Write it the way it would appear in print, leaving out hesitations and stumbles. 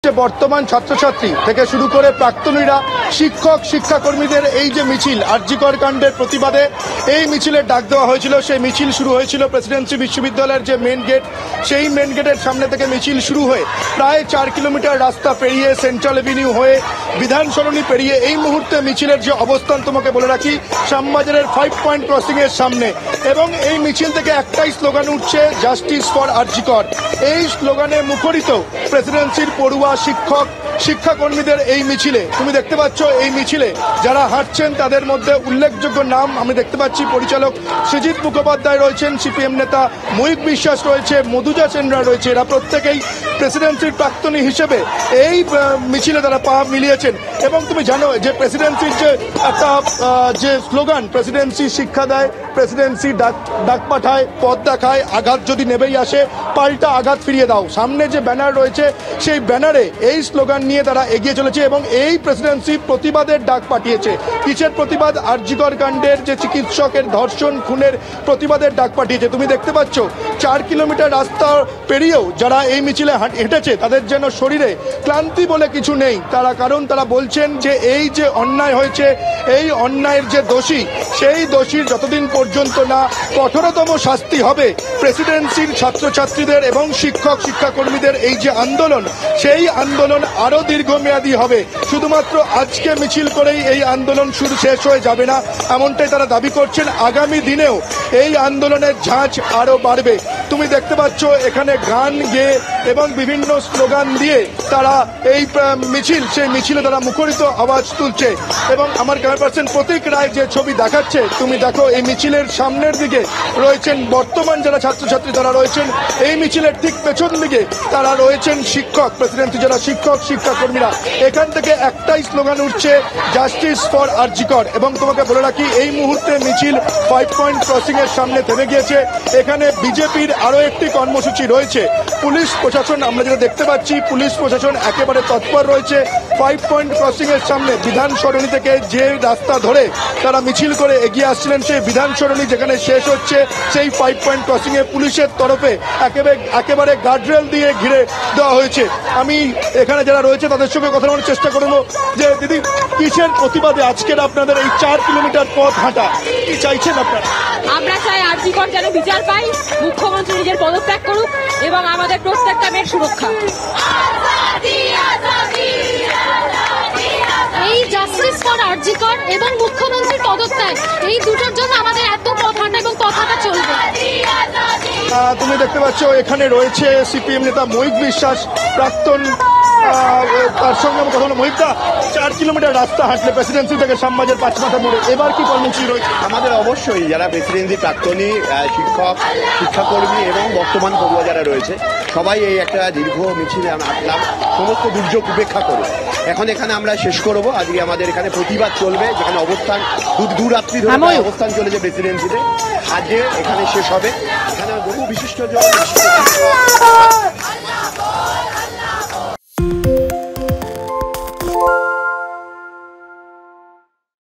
হচ্ছে বর্তমান ছাত্রছাত্রী থেকে শুরু করে প্রাক্তনীরা, শিক্ষক শিক্ষাকর্মীদের এই যে মিছিল আর.জি. কর কাণ্ডের প্রতিবাদে এই মিছিলের ডাক দেওয়া হয়েছিল। সেই মিছিল শুরু হয়েছিল প্রেসিডেন্সি বিশ্ববিদ্যালয়ের যে মেন গেট, সেই মেন গেটের সামনে থেকে মিছিল শুরু হয়ে প্রায় 4 কিলোমিটার রাস্তা পেরিয়ে সেন্ট্রাল এভিনিউ হয়ে বিধান সরণি পেরিয়ে এই মুহূর্তে মিছিলের যে অবস্থান তোমাকে বলে রাখি, শ্যামবাজারের 5 পয়েন্ট ক্রসিং এর সামনে। এবং এই মিছিল থেকে একটাই স্লোগান উঠছে, জাস্টিস ফর আর.জি. কর। এই স্লোগানে মুখরিত প্রেসিডেন্সির পড়ুয়া, শিক্ষক শিক্ষাকর্মীদের এই মিছিলে। তুমি দেখতে পাচ্ছ এই মিছিলে যারা হাঁটছেন তাদের মধ্যে উল্লেখযোগ্য নাম আমি দেখতে পাচ্ছি। পরিচালক সৃজিত মুখোপাধ্যায় রয়েছেন, সিপিএম নেতা ময়ূক বিশ্বাস রয়েছে, মধুজা সেনরা রয়েছে। এরা প্রত্যেকেই প্রেসিডেন্সির প্রাক্তনী হিসেবে এই মিছিলে তারা পা মিলিয়েছেন। এবং তুমি জানো যে প্রেসিডেন্সির যে একটা যে স্লোগান, প্রেসিডেন্সি শিক্ষা দেয়, প্রেসিডেন্সি ডাক পাঠায়, পথ দেখায়, আঘাত যদি নেবেই আসে পাল্টা আঘাত ফিরিয়ে দাও। সামনে যে ব্যানার রয়েছে সেই ব্যানারে এই স্লোগান নিয়ে তারা এগিয়ে চলেছে এবং এই প্রেসিডেন্সি প্রতিবাদের ডাক পাঠিয়েছে। কিসের প্রতিবাদ? আর.জি. কর কাণ্ডের যে চিকিৎসকের ধর্ষণ খুনের প্রতিবাদের ডাক পাঠিয়েছে। তুমি দেখতে পাচ্ছ 4 কিলোমিটার রাস্তা পেরিয়েও যারা এই মিছিলে হেঁটেছে তাদের যেন শরীরে ক্লান্তি বলে কিছু নেই। কারণ তারা বলছেন যে এই যে অন্যায় হয়েছে, এই অন্যায়ের যে দোষী, সেই দোষীর যতদিন পর্যন্ত না কঠোরতম শাস্তি হবে, প্রেসিডেন্সির ছাত্রছাত্রীদের এবং শিক্ষক শিক্ষাকর্মীদের এই যে আন্দোলন, সেই আন্দোলন আরো দীর্ঘমেয়াদী হবে। শুধুমাত্র আজকে মিছিল করেই এই আন্দোলন শুরু শেষ হয়ে যাবে না, এমনটাই তারা দাবি করছেন। আগামী দিনেও এই আন্দোলনের ঝাঁজ আরো বাড়বে। তুমি দেখতে পাচ্ছ এখানে গান গেয়ে এবং বিভিন্ন স্লোগান দিয়ে তারা এই মিছিল, সেই মিছিলে তারা মুখরিত আওয়াজ তুলছে। এবং আমার ক্যামেরা পার্সন প্রতীক রায় যে ছবি দেখাচ্ছে, তুমি দেখো এই মিছিলের সামনের দিকে রয়েছেন বর্তমান যারা ছাত্রছাত্রী তারা রয়েছেন, এই মিছিলের ঠিক পেছন দিকে তারা রয়েছেন শিক্ষক, প্রেসিডেন্সি যারা শিক্ষক শিক্ষাকর্মীরা। এখান থেকে একটাই স্লোগান উঠছে, জাস্টিস ফর আর.জি. কর। এবং তোমাকে বলে রাখি এই মুহূর্তে মিছিল 5 পয়েন্ট ক্রসিং এর সামনে থেমে গিয়েছে। এখানে বিজেপির আরো একটি কর্মসূচি রয়েছে। পুলিশ প্রশাসন, আমরা যেটা দেখতে পাচ্ছি, পুলিশ প্রশাসন একেবারে তৎপর রয়েছে। 5 পয়েন্ট ক্রসিং এর সামনে বিধান সরণি থেকে যে রাস্তা ধরে তারা মিছিল করে এগিয়ে আসছিলেন, সেই বিধান সরণি যেখানে শেষ হচ্ছে, সেই 5 পয়েন্ট ক্রসিং এ পুলিশের তরফে একেবারে গার্ডরেল দিয়ে ঘিরে দেওয়া হয়েছে। আমি এখানে যারা রয়েছে তাদের সঙ্গে কথা বলার চেষ্টা করবো। যে দিদি, কিসের প্রতিবাদে আজকের আপনাদের এই 4 কিলোমিটার পথ হাঁটা? কি চাইছেন আপনারা? আমরা চাই আর.জি. কর যেন বিচার পাই, মুখ্যমন্ত্রী নিজের পদত্যাগ করুক এবং আমাদের প্রত্যেকটা মেয়ের সুরক্ষা। এই জাস্টিস ফর আর.জি. কর এবং মুখ্যমন্ত্রীর পদত্যাগ, এই দুটোর জন্য আমাদের এত পথ হাঁটা এবং কথাটা চলবে। তুমি দেখতে পাচ্ছ এখানে রয়েছে সিপিএম নেতা ময়ূক বিশ্বাস, প্রাক্তন, তার সঙ্গে আমি কথা বললাম। মহিবদা, 4 কিলোমিটার রাস্তা হাঁটলে প্রেসিডেন্সি থেকে শ্যামবাজার পাঁচমাথা মোড়ে, এবার কি কর্মসূচি রয়েছে? আমাদের অবশ্যই যারা প্রেসিডেন্সি প্রাক্তনী, শিক্ষক শিক্ষাকর্মী এবং বর্তমান পড়ুয়া যারা রয়েছে, সবাই এই একটা দীর্ঘ মিছিলে হাঁটলাম সমস্ত দুর্যোগ উপেক্ষা করে। এখন এখানে আমরা শেষ করব। আজকে আমাদের এখানে প্রতিবাদ চলবে, যেখানে অবস্থান দু-রাত্রি ধরে অবস্থান চলেছে প্রেসিডেন্সিতে। আজকে এখানে শেষ হবে। এখানে বহু বিশিষ্ট